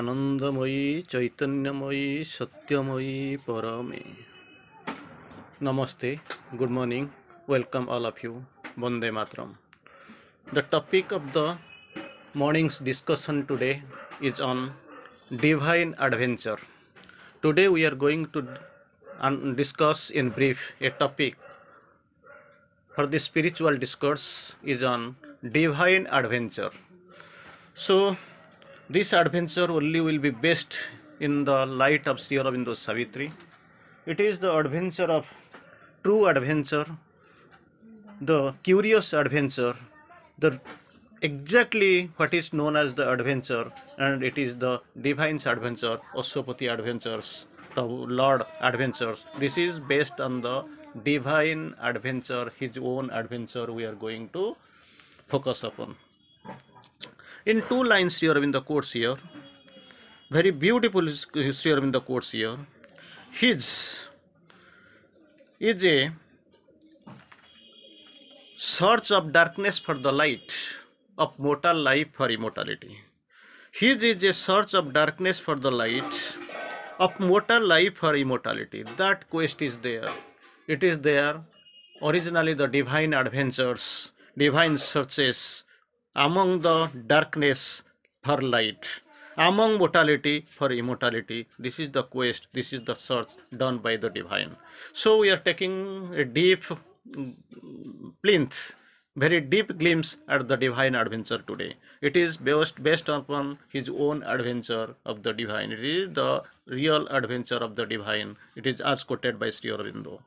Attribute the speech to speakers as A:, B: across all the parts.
A: Anandamayi चैतन्यमयी सत्यमयी Parme. Namaste, good morning, welcome all of you. Vande Mataram. The topic of the morning's discussion today is on divine adventure. Today we are going to discuss in brief a topic for the spiritual discourse is on divine adventure. So this adventure only will be based in the light of Sri Aurobindo Savitri. It is the adventure of true adventure, the curious adventure, the exactly what is known as the adventure, and it is the divine's adventure, Ashwapati adventures, the Lord adventures. This is based on the divine adventure, his own adventure we are going to focus upon. In two lines Sri Aurobindo quotes here, very beautiful Sri Aurobindo quotes here. His is a search of darkness for the light, of mortal life for immortality. His is a search of darkness for the light, of mortal life for immortality. That quest is there. It is there. Originally the divine adventures, divine searches among the darkness for light, among mortality for immortality. This is the quest, this is the search done by the divine. So we are taking a deep plinth, very deep glimpse at the divine adventure today. It is based upon his own adventure of the divine. It is the real adventure of the divine. It is as quoted by Sri Aurobindo.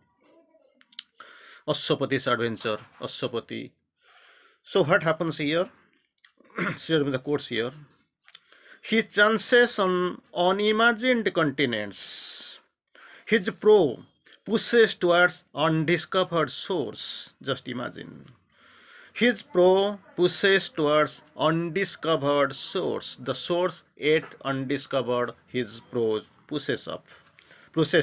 A: Ashwapati's adventure, Ashwapati. So what happens here? Sri Aurobindo quotes here. He chances on unimagined continents. His prow pushes towards undiscovered shores. Just imagine. His prow pushes towards undiscovered shores. The shores yet undiscovered, his prow pushes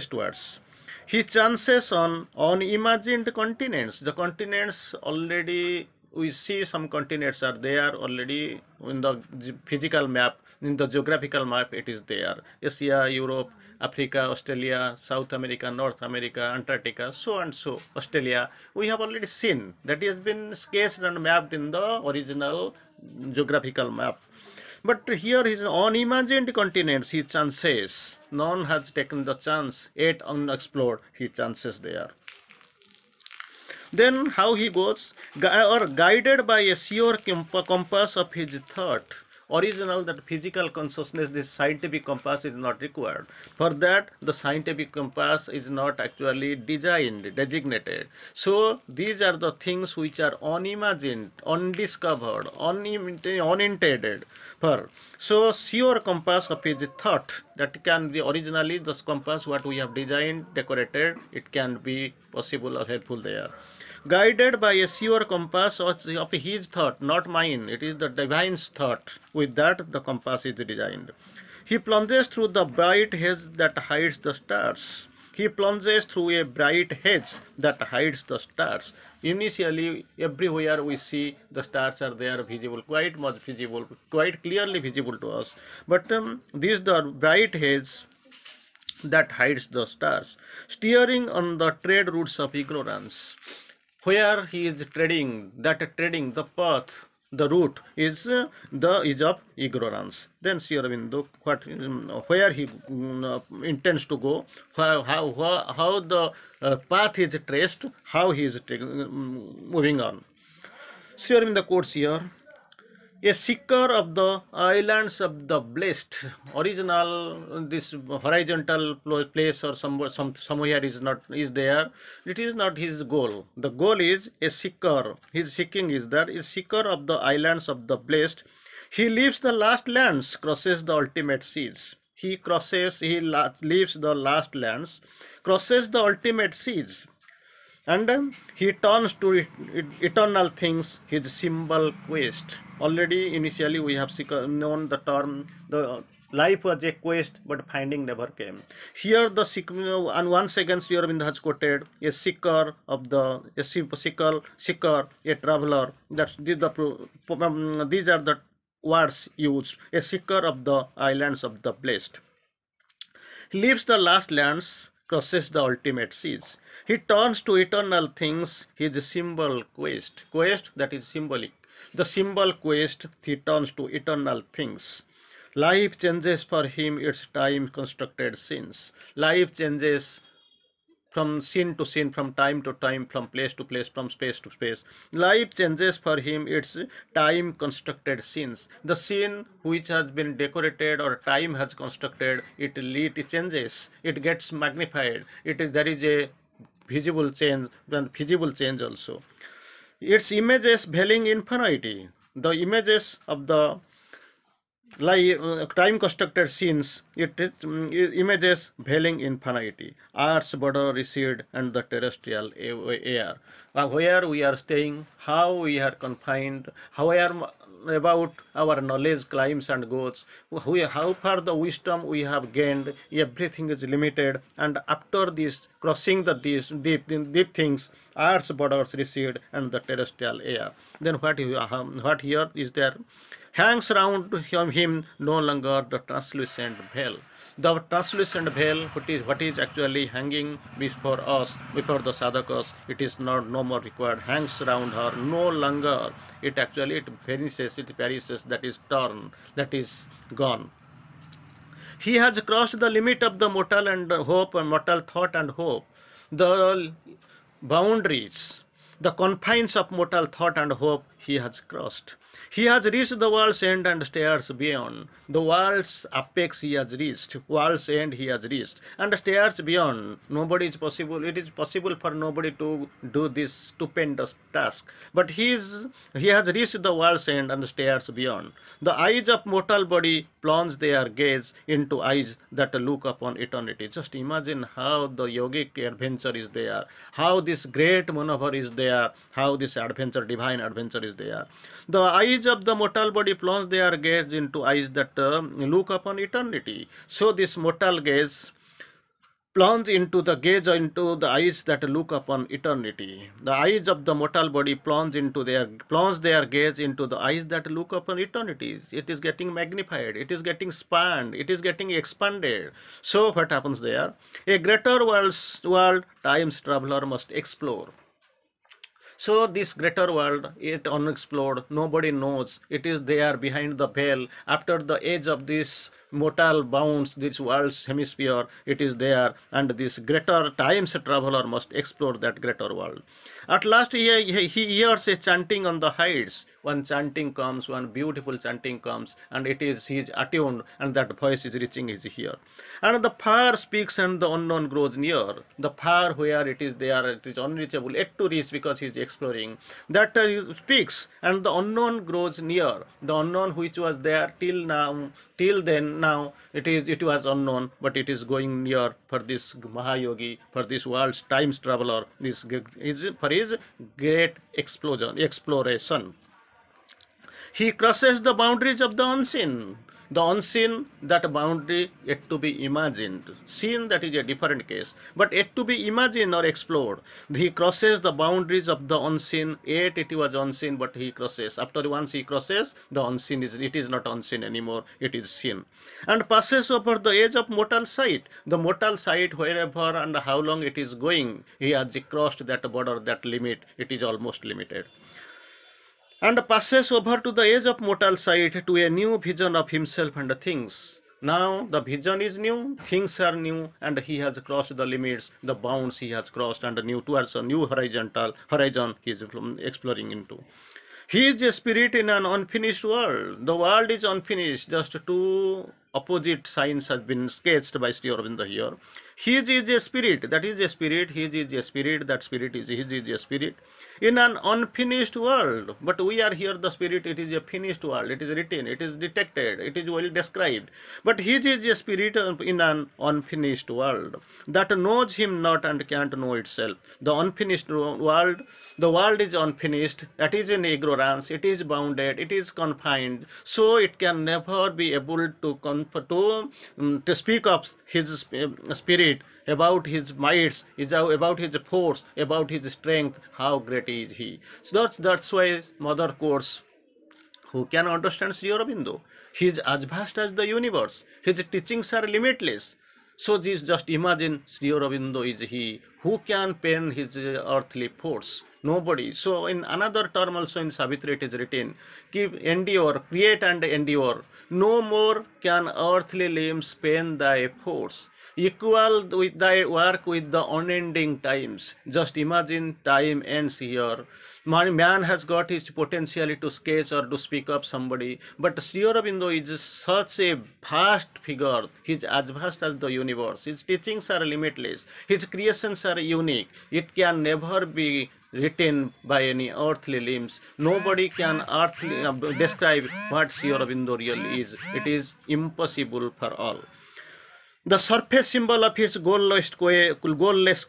A: towards. He chances on unimagined continents. The continents already, we see some continents are there already in the physical map, in the geographical map it is there. Asia, Europe, Africa, Australia, South America, North America, Antarctica, so and so, Australia. We have already seen that has been sketched and mapped in the original geographical map. But here is unimagined continents, he chances. None has taken the chance, yet unexplored, he chances there. Then how he goes, or guided by a sure compass of his thought. Original, that physical consciousness, this scientific compass is not required. For that, the scientific compass is not actually designed, designated. So these are the things which are unimagined, undiscovered, unintended. So sure compass of his thought, that can be originally the compass what we have designed, decorated, it can be possible or helpful there. Guided by a sure compass of his thought, not mine, it is the divine's thought. With that, the compass is designed. He plunges through the bright haze that hides the stars. He plunges through a bright haze that hides the stars. Initially, everywhere we see the stars are there, visible, quite much visible, quite clearly visible to us. But this the bright haze that hides the stars, steering on the trade routes of ignorance. Where he is treading, the path, the route is of ignorance. Then Sri Aurobindo, where he intends to go, how the path is traced, how he is moving on. Sri Aurobindo quotes here, a seeker of the islands of the blessed. Original, this horizontal place or somewhere is there. It is not his goal. The goal is a seeker. His seeking is that is seeker of the islands of the blessed. He leaves the last lands, crosses the ultimate seas. He leaves the last lands, crosses the ultimate seas. And he turns to eternal things, his symbol quest. Already initially we have known the term, the life was a quest, but finding never came. Here the and once again Sri Aurobindo has quoted a seeker, a traveler. These are the words used, a seeker of the islands of the blessed. He leaves the last lands, crosses the ultimate seas. He turns to eternal things, his symbol quest. Quest that is symbolic. The symbol quest, he turns to eternal things. Life changes for him its time constructed sins. Life changes from scene to scene, from time to time, from place to place, from space to space. Life changes for him its time constructed scenes. The scene which has been decorated or time has constructed, it changes, it gets magnified. There is a visible change and visible change also. Its images veiling infinity. The images of the time constructed scenes, images veiling infinity. Earth's border recede and the terrestrial air. Where we are staying, how we are confined, about our knowledge climbs and goes, how far the wisdom we have gained, everything is limited. And after this, crossing these deep things, Earth's borders recede and the terrestrial air. Then what here is there? Hangs round him no longer the translucent veil. The translucent veil, what is actually hanging before us, before the sadhakas, it is no more required. Hangs round her no longer. It perishes, that is torn, that is gone. He has crossed the limit of the mortal and hope, and mortal thought and hope. The boundaries, the confines of mortal thought and hope, he has crossed. He has reached the world's end and stares beyond. The world's apex he has reached, world's end he has reached, and stares beyond. Nobody is possible. It is possible for nobody to do this stupendous task. But he has reached the world's end and stares beyond. The eyes of mortal body plunge their gaze into eyes that look upon eternity. Just imagine how the yogic adventure is there, how this great maneuver is there, how this adventure, divine adventure is there. The eyes of the mortal body plunge their gaze into eyes that look upon eternity. So this mortal gaze plunge into the gaze into the eyes that look upon eternity. The eyes of the mortal body plunge their gaze into the eyes that look upon eternity. It is getting magnified, it is getting spanned, it is getting expanded. So what happens there? A greater world time's traveler must explore. So this greater world, it unexplored, nobody knows. It is there behind the veil. After the edge of this mortal bounds, this world's hemisphere, it is there. And this greater time's traveler must explore that greater world. At last he hears a chanting on the heights. One chanting comes, one beautiful chanting comes, and he is attuned, and that voice is reaching his ear. And the far speaks and the unknown grows near. The far where it is there, it is unreachable, yet to reach because he is exploring. That speaks and the unknown grows near. The unknown which was there till now, it was unknown, but it is going near for this Mahayogi, for this world's times traveler, for his great exploration. He crosses the boundaries of the unseen. The unseen, that boundary yet to be imagined. Seen, that is a different case, but yet to be imagined or explored. He crosses the boundaries of the unseen, yet it was unseen, but he crosses. After once he crosses, the unseen it is not unseen anymore, it is seen. And passes over the edge of mortal sight. The mortal sight, wherever and how long it is going, he has crossed that border, that limit, it is almost limited. And passes over to the edge of mortal sight to a new vision of himself and things. Now the vision is new, things are new, and he has crossed the limits, the bounds he has crossed, and towards a new horizon he is exploring into. He is a spirit in an unfinished world. The world is unfinished. Just two opposite signs have been sketched by Sri Aurobindo here. His is a spirit, that is a spirit. His is a spirit, that spirit is his is a spirit in an unfinished world. But we are here, the spirit, it is a finished world. It is written, it is detected, it is well described. But his is a spirit in an unfinished world that knows him not and can't know itself. The unfinished world, the world is unfinished, that is in ignorance, it is bounded, it is confined, so it can never be able to speak of his spirit, about his might, about his force, about his strength, how great is he. So that's why Mother quotes, Who can understand Sri Aurobindo? He is as vast as the universe. His teachings are limitless. So just imagine Sri Aurobindo is he. Who can pen his earthly force? Nobody. So in another term also in Savitri it is written, keep endure, create and endure. No more can earthly limbs pen thy force. Equal with thy work with the unending times. Just imagine time ends here. Man has got his potentiality to sketch or to speak of somebody, but Sri Aurobindo is such a vast figure. He is as vast as the universe. His teachings are limitless. His creations are unique. It can never be written by any earthly limbs. Nobody can describe what Sri Aurobindo really is. It is impossible for all. The surface symbol of his goalless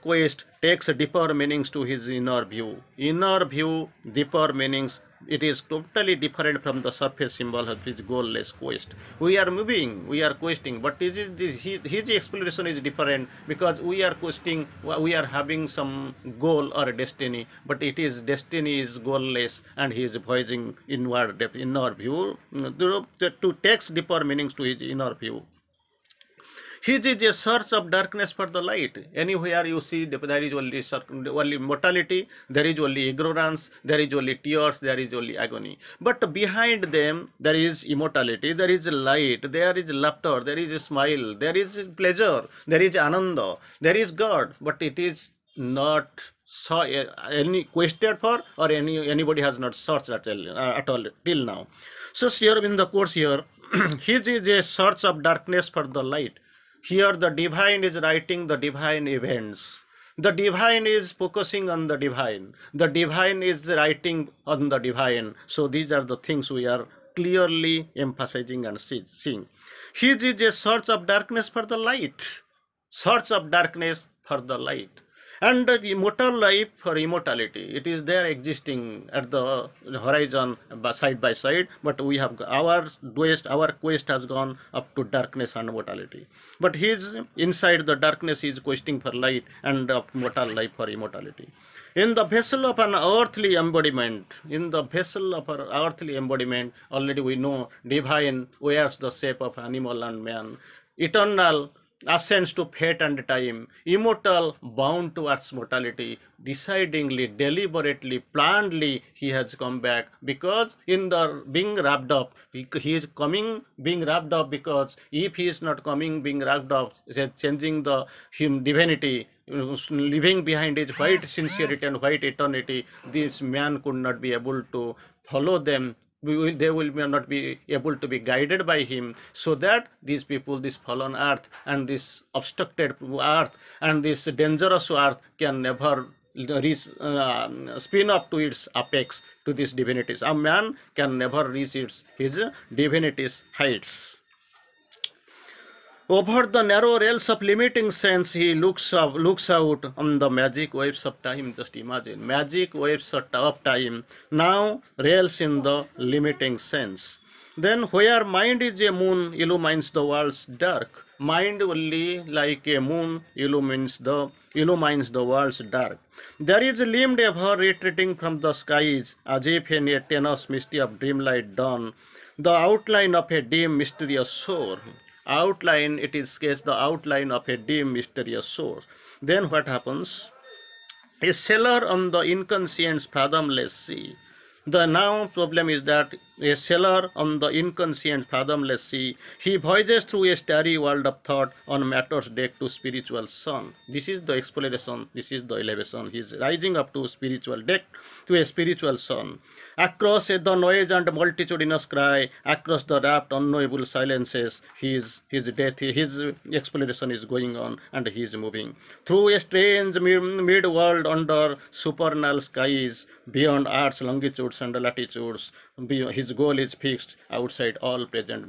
A: quest takes deeper meanings to his inner view. Inner view, deeper meanings. It is totally different from the surface symbol of his goalless quest. We are moving, we are questing, but his exploration is different because we are questing, we are having some goal or destiny, but it is destiny is goalless and he is voyaging inward depth, inner view to takes deeper meanings to his inner view. His is a search of darkness for the light. Anywhere you see there is only mortality, there is only ignorance, there is only tears, there is only agony. But behind them there is immortality, there is light, there is laughter, there is a smile, there is pleasure, there is ananda, there is God. But it is not any quested for, or anybody has not searched at all till now. So Sri Aurobindo quotes here, his is a search of darkness for the light. Here the divine is writing the divine events. The divine is focusing on the divine. The divine is writing on the divine. So these are the things we are clearly emphasizing and seeing. His is a search of darkness for the light. Search of darkness for the light. And the immortal life for immortality. It is there existing at the horizon side by side, but we have our quest has gone up to darkness and mortality. But his inside the darkness is questing for light and of mortal life for immortality. In the vessel of an earthly embodiment, already we know divine wears the shape of animal and man. Eternal ascends to fate and time, immortal, bound towards mortality, decidingly, deliberately, plannedly, he has come back, because in the being wrapped up, he is coming being wrapped up, because if he is not coming being wrapped up, changing the divinity, leaving behind his white sincerity and white eternity, this man could not be able to follow them. They will not be able to be guided by him, so that these people, this fallen earth and this obstructed earth and this dangerous earth can never reach, spin up to its apex, to these divinities. A man can never reach his divinities heights. Over the narrow rails of limiting sense, he looks out on the magic waves of time. Just imagine, magic waves of time now rails in the limiting sense. Then where mind is a moon illumines the world's dark. Mind only like a moon illumines the world's dark. There is limbed ever retreating from the skies, as if in a tenuous misty of dreamlight dawn, the outline of a dim mysterious shore. Outline, it is sketched the outline of a dim mysterious shore. Then what happens? A sailor on the inconscient's fathomless sea. The now problem is that a sailor on the inconscient fathomless sea, he voyages through a starry world of thought on matter's deck to spiritual sun. This is the exploration, this is the elevation. He is rising up to spiritual deck, to a spiritual sun. Across the noise and multitudinous cry, across the rapt unknowable silences, his exploration is going on and he is moving. Through a strange mid-world under supernal skies, beyond Earth's longitudes and latitudes, his goal is fixed outside all present